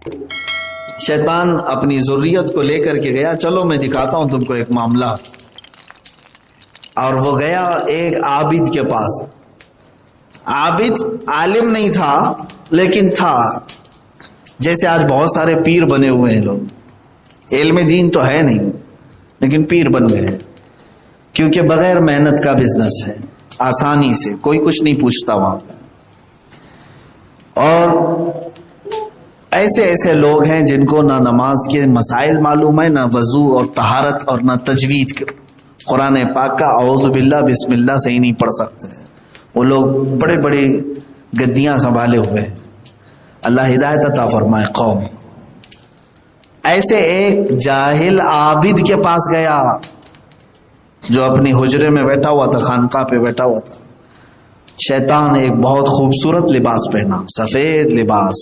شیطان اپنی ذریت کو لے کر کے گیا، چلو میں دکھاتا ہوں تم کو ایک معاملہ، اور وہ گیا ایک عابد کے پاس۔ عابد عالم نہیں تھا لیکن تھا، جیسے آج بہت سارے پیر بنے ہوئے ہیں لوگ، علم دین تو ہے نہیں لیکن پیر بن گئے، کیونکہ بغیر محنت کا بزنس ہے، آسانی سے کوئی کچھ نہیں پوچھتا وہاں پہ۔ اور ایسے ایسے لوگ ہیں جن کو نہ نماز کے مسائل معلوم ہے، نہ وضو اور طہارت، اور نہ تجوید، قرآن پاک کا اعوذ باللہ بسم اللہ صحیح نہیں پڑھ سکتے۔ وہ لوگ بڑے بڑے گدیاں سنبھالے ہوئے ہیں، اللہ ہدایت عطا فرمائے قوم۔ ایسے ایک جاہل عابد کے پاس گیا جو اپنی حجرے میں بیٹھا ہوا تھا، خانقاہ پہ بیٹھا ہوا تھا۔ شیطان ایک بہت خوبصورت لباس پہنا، سفید لباس،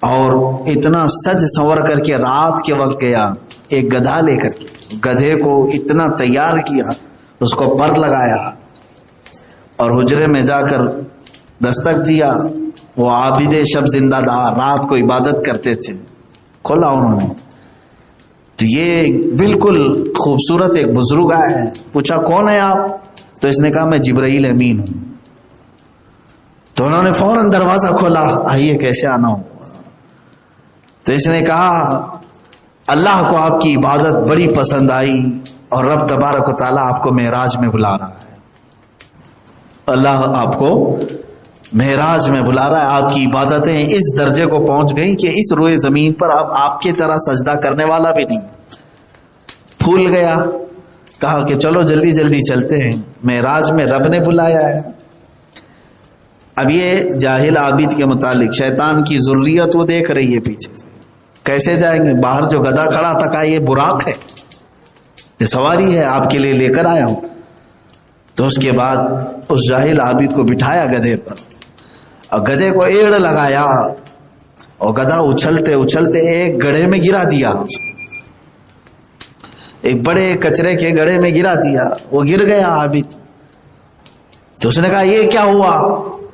اور اتنا سج سنور کر کے رات کے وقت گیا، ایک گدھا لے کر کے، گدھے کو اتنا تیار کیا، اس کو پر لگایا اور حجرے میں جا کر دستک دیا۔ وہ عابد شب زندہ دار رات کو عبادت کرتے تھے، کھولا انہوں نے تو یہ بالکل خوبصورت ایک بزرگ آیا ہے۔ پوچھا کون ہے آپ؟ تو اس نے کہا میں جبرائیل امین ہوں۔ تو انہوں نے فوراً دروازہ کھولا، آئیے کیسے آنا ہو؟ تو اس نے کہا اللہ کو آپ کی عبادت بڑی پسند آئی اور رب تبارک و تعالیٰ آپ کو معراج میں بلا رہا ہے، اللہ آپ کو معراج میں بلا رہا ہے۔ آپ کی عبادتیں اس درجے کو پہنچ گئی کہ اس روئے زمین پر اب آپ کی طرح سجدہ کرنے والا بھی نہیں۔ پھول گیا، کہا کہ چلو جلدی جلدی چلتے ہیں، معراج میں رب نے بلایا ہے۔ اب یہ جاہل عابد کے متعلق شیطان کی ذریت وہ دیکھ رہی ہے پیچھے سے، کیسے جائیں گے؟ باہر جو گدھا کھڑا تھا کہا یہ براق ہے، یہ سواری ہے، آپ کے لیے لے کر آیا ہوں۔ تو اس کے بعد اس جاہل عابد کو بٹھایا گدھے پر، اور گدھے کو ایڑ لگایا، اور گدھا اچھلتے اچھلتے ایک گڑھے میں گرا دیا، ایک بڑے کچرے کے گڑھے میں گرا دیا، وہ گر گیا عابد۔ تو اس نے کہا یہ کیا ہوا؟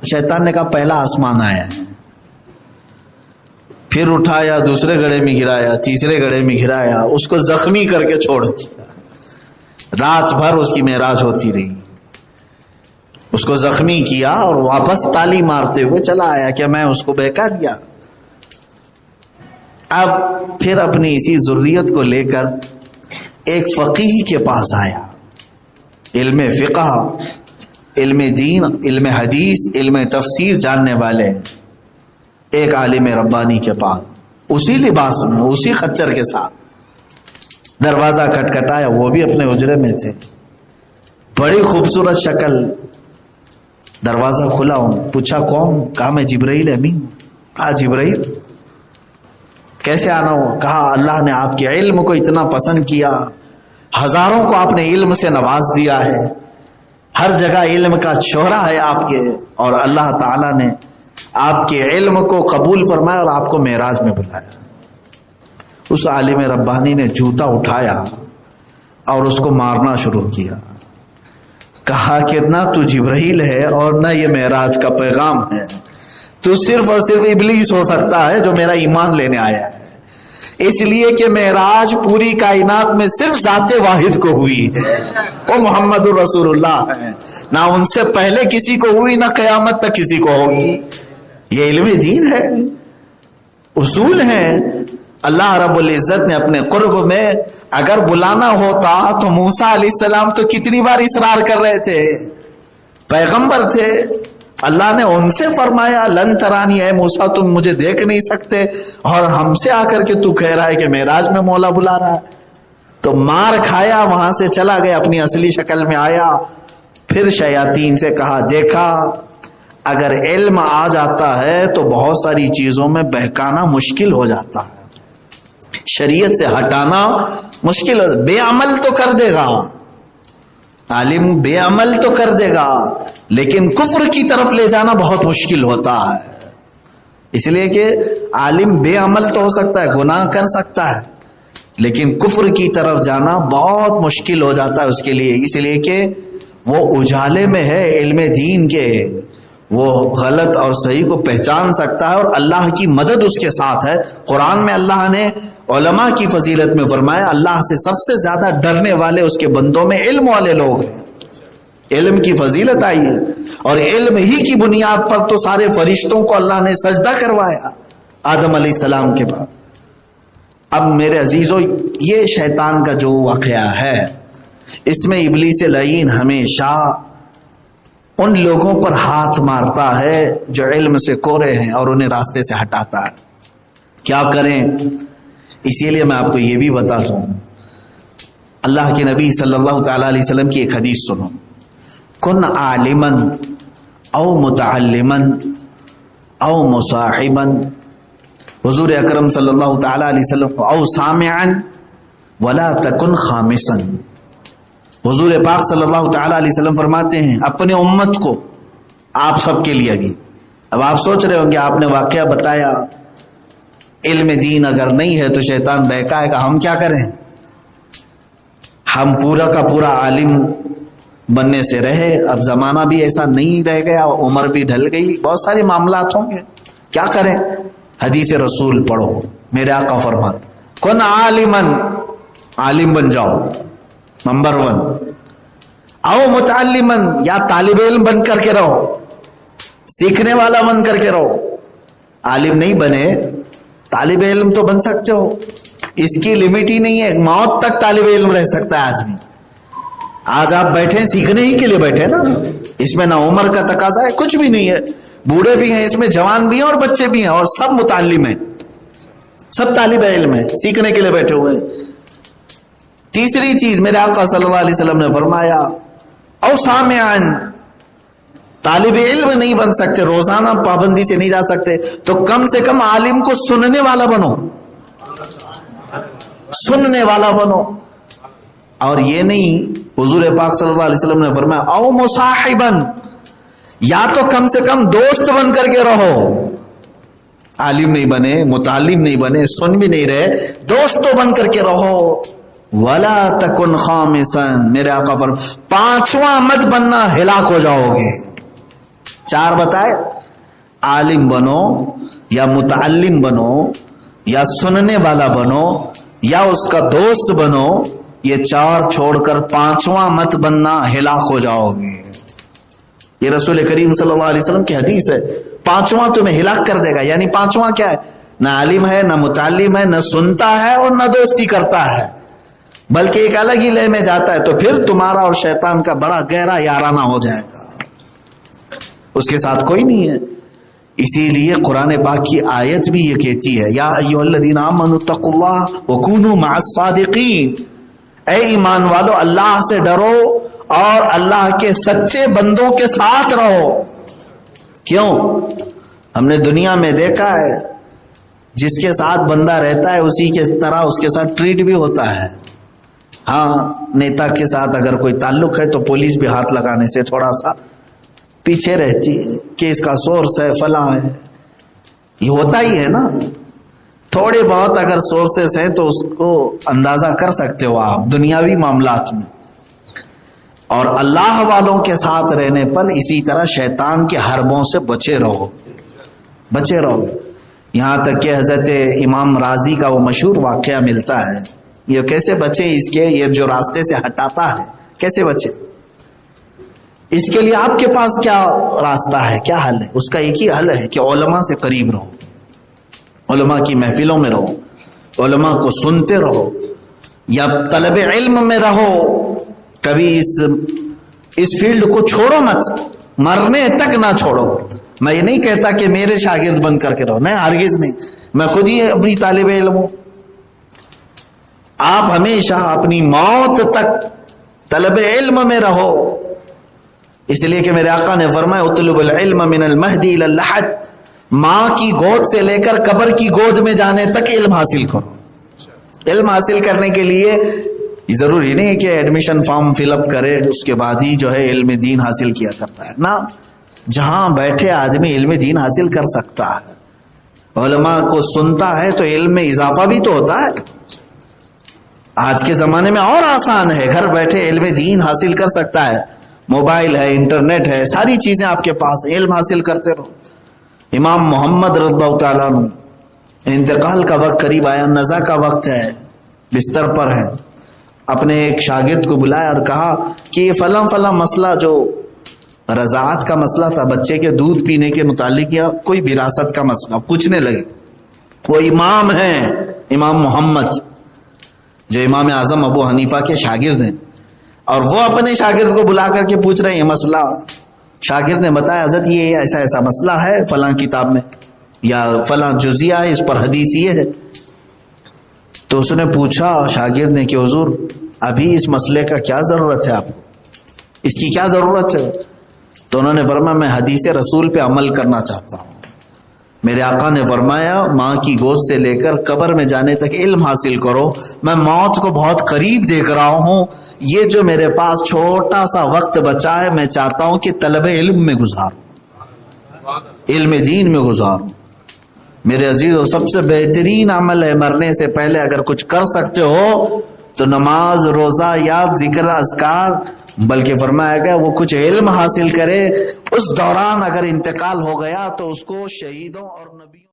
شیطان نے کہا پہلا آسمان آیا ہے، پھر اٹھایا، دوسرے گڑھے میں گرایا، تیسرے گڑھے میں گرایا، اس کو زخمی کر کے چھوڑ دیا۔ رات بھر اس کی معراج ہوتی رہی، اس کو زخمی کیا اور واپس تالی مارتے ہوئے چلا آیا کہ میں اس کو بہکا دیا۔ اب پھر اپنی اسی ذریت کو لے کر ایک فقیہ کے پاس آیا، علم فقہ، علم دین، علم حدیث، علم تفسیر جاننے والے ایک عالم ربانی کے پاس، اسی لباس میں، اسی خچر کے ساتھ۔ دروازہ کھٹکھٹایا، وہ بھی اپنے حجرے میں تھے، بڑی خوبصورت شکل۔ دروازہ کھلا ہوں، پوچھا کون؟ کہا میں جبرائیل امین۔ کہا جبرائیل کیسے آنا ہو؟ کہا اللہ نے آپ کے علم کو اتنا پسند کیا، ہزاروں کو آپ نے علم سے نواز دیا ہے، ہر جگہ علم کا شہرہ ہے آپ کے، اور اللہ تعالیٰ نے آپ کے علم کو قبول فرمایا اور آپ کو معراج میں بلایا۔ اس عالم ربانی نے جوتا اٹھایا اور اس کو مارنا شروع کیا، کہا کہ نہ تو جبرائیل ہے اور نہ یہ معراج کا پیغام ہے، تو صرف اور صرف ابلیس ہو سکتا ہے جو میرا ایمان لینے آیا ہے، اس لیے کہ معراج پوری کائنات میں صرف ذات واحد کو ہوئی ہے، وہ محمد رسول اللہ ہے، نہ ان سے پہلے کسی کو ہوئی، نہ قیامت تک کسی کو ہوگی۔ یہ علم دین ہے، اصول ہیں۔ اللہ رب العزت نے اپنے قرب میں اگر بلانا ہوتا تو موسیٰ علیہ السلام تو کتنی بار اصرار کر رہے تھے، پیغمبر تھے، اللہ نے ان سے فرمایا لن ترانی، اے موسیٰ تم مجھے دیکھ نہیں سکتے، اور ہم سے آ کر کے تو کہہ رہا ہے کہ معراج میں مولا بلا رہا ہے۔ تو مار کھایا، وہاں سے چلا گیا، اپنی اصلی شکل میں آیا۔ پھر شیاطین سے کہا دیکھا اگر علم آ جاتا ہے تو بہت ساری چیزوں میں بہکانا مشکل ہو جاتا ہے، شریعت سے ہٹانا مشکل، بے عمل تو کر دے گا عالم، بے عمل تو کر دے گا، لیکن کفر کی طرف لے جانا بہت مشکل ہوتا ہے۔ اس لیے کہ عالم بے عمل تو ہو سکتا ہے، گناہ کر سکتا ہے، لیکن کفر کی طرف جانا بہت مشکل ہو جاتا ہے اس کے لیے، اس لیے کہ وہ اجالے میں ہے علم دین کے، وہ غلط اور صحیح کو پہچان سکتا ہے، اور اللہ کی مدد اس کے ساتھ ہے۔ قرآن میں اللہ نے علماء کی فضیلت میں فرمایا اللہ سے سب سے زیادہ ڈرنے والے اس کے بندوں میں علم والے لوگ ہیں۔ علم کی فضیلت آئی ہے، اور علم ہی کی بنیاد پر تو سارے فرشتوں کو اللہ نے سجدہ کروایا آدم علیہ السلام کے بعد۔ اب میرے عزیزو، یہ شیطان کا جو واقعہ ہے، اس میں ابلیس لعین ہمیشہ ان لوگوں پر ہاتھ مارتا ہے جو علم سے کورے ہیں اور انہیں راستے سے ہٹاتا ہے۔ کیا کریں؟ اسی لیے میں آپ کو یہ بھی بتا دوں، اللہ کے نبی صلی اللہ تعالی علیہ وسلم کی ایک حدیث سنو، کن عالما او متعلما او مصاحبا، حضور اکرم صلی اللہ تعالی علیہ وسلم، او سامعا ولا تکن خامسا۔ حضور پاک صلی اللہ تعالی علیہ وسلم فرماتے ہیں اپنے امت کو، آپ سب کے لیے بھی۔ اب آپ سوچ رہے ہوں گے آپ نے واقعہ بتایا، علم دین اگر نہیں ہے تو شیطان بہکائے گا، ہم کیا کریں؟ ہم پورا کا پورا عالم بننے سے رہے، اب زمانہ بھی ایسا نہیں رہ گیا، عمر بھی ڈھل گئی، بہت سارے معاملات ہوں گے، کیا کریں؟ حدیث رسول پڑھو، میرے آقا فرمان کن عالما، عالم بن جاؤ نمبر 1، او متعلما، یا طالب علم بن کر کے رہو، سیکھنے والا بن کر کے رہو۔ عالم نہیں بنے، طالب علم تو بن سکتے ہو، اس کی لمٹ ہی نہیں ہے، موت تک طالب علم رہ سکتا ہے آدمی۔ آج آپ بیٹھے سیکھنے ہی کے لیے بیٹھے نا، اس میں نہ عمر کا تقاضا ہے، کچھ بھی نہیں ہے، بوڑھے بھی ہیں اس میں، جوان بھی ہیں اور بچے بھی ہیں، اور سب متعلم ہیں، سب طالب علم ہیں، سیکھنے کے لیے بیٹھے ہوئے ہیں۔ تیسری چیز میرے آقا صلی اللہ علیہ وسلم نے فرمایا او سامعان، طالب علم نہیں بن سکتے، روزانہ پابندی سے نہیں جا سکتے، تو کم سے کم عالم کو سننے والا بنو، سننے والا بنو۔ اور یہ نہیں، حضور پاک صلی اللہ علیہ وسلم نے فرمایا او مصاحبن، یا تو کم سے کم دوست بن کر کے رہو، عالم نہیں بنے، متعلم نہیں بنے، سن بھی نہیں رہے، دوست تو بن کر کے رہو۔ ولا تکن خامسا، میرے آقا پر 5واں مت بننا، ہلاک ہو جاؤ گے۔ 4 بتائے، عالم بنو یا متعلم بنو یا سننے والا بنو یا اس کا دوست بنو، یہ 4 چھوڑ کر 5واں مت بننا، ہلاک ہو جاؤ گے۔ یہ رسول کریم صلی اللہ علیہ وسلم کی حدیث ہے، 5واں تمہیں ہلاک کر دے گا۔ یعنی 5واں کیا ہے؟ نہ عالم ہے، نہ متعلم ہے، نہ سنتا ہے اور نہ دوستی کرتا ہے، بلکہ ایک الگ ہی لے میں جاتا ہے، تو پھر تمہارا اور شیطان کا بڑا گہرا یارانہ ہو جائے گا، اس کے ساتھ کوئی نہیں ہے۔ اسی لیے قرآن پاک کی آیت بھی یہ کہتی ہے یا ایھا الذین آمنوا اتقوا اللہ وکونوا مع الصادقین، اے ایمان والو اللہ سے ڈرو اور اللہ کے سچے بندوں کے ساتھ رہو۔ کیوں؟ ہم نے دنیا میں دیکھا ہے جس کے ساتھ بندہ رہتا ہے اسی کے طرح اس کے ساتھ ٹریٹ بھی ہوتا ہے۔ ہاں، نیتا کے ساتھ اگر کوئی تعلق ہے تو پولیس بھی ہاتھ لگانے سے تھوڑا سا پیچھے رہتی ہے کہ اس کا سورس ہے، فلاں ہے، یہ ہوتا ہی ہے نا۔ تھوڑے بہت اگر سورسز ہیں تو اس کو اندازہ کر سکتے ہو آپ دنیاوی معاملات میں۔ اور اللہ والوں کے ساتھ رہنے پر اسی طرح شیطان کے حربوں سے بچے رہو، بچے رہو۔ یہاں تک کہ حضرت امام راضی کا وہ مشہور واقعہ ملتا ہے، یہ کیسے بچے اس کے، یہ جو راستے سے ہٹاتا ہے کیسے بچے، اس کے لیے آپ کے پاس کیا راستہ ہے، کیا حل ہے؟ اس کا ایک ہی حل ہے کہ علماء سے قریب رہو، علماء کی محفلوں میں رہو، علماء کو سنتے رہو، یا طلب علم میں رہو، کبھی اس فیلڈ کو چھوڑو مت، مرنے تک نہ چھوڑو۔ میں یہ نہیں کہتا کہ میرے شاگرد بن کر کے رہو، نہیں، ہرگز نہیں، میں خود ہی اپنی طالب علم ہوں۔ آپ ہمیشہ اپنی موت تک طلب علم میں رہو، اس لیے کہ میرے آقا نے فرمایا اطلب العلم من المہدی الی اللحد، ماں کی گود سے لے کر قبر کی گود میں جانے تک علم حاصل کرو۔ علم حاصل کرنے کے لیے ضروری نہیں کہ ایڈمیشن فارم فل اپ کرے اس کے بعد ہی جو ہے علم دین حاصل کیا کرتا ہے، نہ، جہاں بیٹھے آدمی علم دین حاصل کر سکتا ہے، علماء کو سنتا ہے تو علم میں اضافہ بھی تو ہوتا ہے۔ آج کے زمانے میں اور آسان ہے، گھر بیٹھے علم دین حاصل کر سکتا ہے۔ موبائل ہے، انٹرنیٹ ہے، ساری چیزیں آپ کے پاس، علم حاصل کرتے رہو۔ امام محمد رضی اللہ تعالیٰ عنہ انتقال کا وقت قریب آیا، نزا کا وقت ہے، بستر پر ہے، اپنے ایک شاگرد کو بلایا اور کہا کہ یہ فلاں فلاں مسئلہ جو رضاعت کا مسئلہ تھا، بچے کے دودھ پینے کے متعلق، یا کوئی وراثت کا مسئلہ پوچھنے لگے۔ وہ امام ہیں، امام محمد جو امام اعظم ابو حنیفہ کے شاگرد ہیں، اور وہ اپنے شاگرد کو بلا کر کے پوچھ رہے ہیں یہ مسئلہ۔ شاگرد نے بتایا حضرت یہ ایسا ایسا مسئلہ ہے فلاں کتاب میں، یا فلاں جزیہ ہے، اس پر حدیث یہ ہے۔ تو اس نے پوچھا شاگرد نے کہ حضور ابھی اس مسئلے کا کیا ضرورت ہے، آپ کو اس کی کیا ضرورت ہے؟ تو انہوں نے فرمایا میں حدیث رسول پہ عمل کرنا چاہتا ہوں۔ میرے آقا نے فرمایا ماں کی گود سے لے کر قبر میں جانے تک علم حاصل کرو، میں موت کو بہت قریب دیکھ رہا ہوں، یہ جو میرے پاس چھوٹا سا وقت بچا ہے میں چاہتا ہوں کہ طلب علم میں گزاروں، علم دین میں گزاروں۔ میرے عزیزو، سب سے بہترین عمل ہے مرنے سے پہلے اگر کچھ کر سکتے ہو تو نماز، روزہ، یاد، ذکر، اذکار، بلکہ فرمایا گیا وہ کچھ علم حاصل کرے، اس دوران اگر انتقال ہو گیا تو اس کو شہیدوں اور نبیوں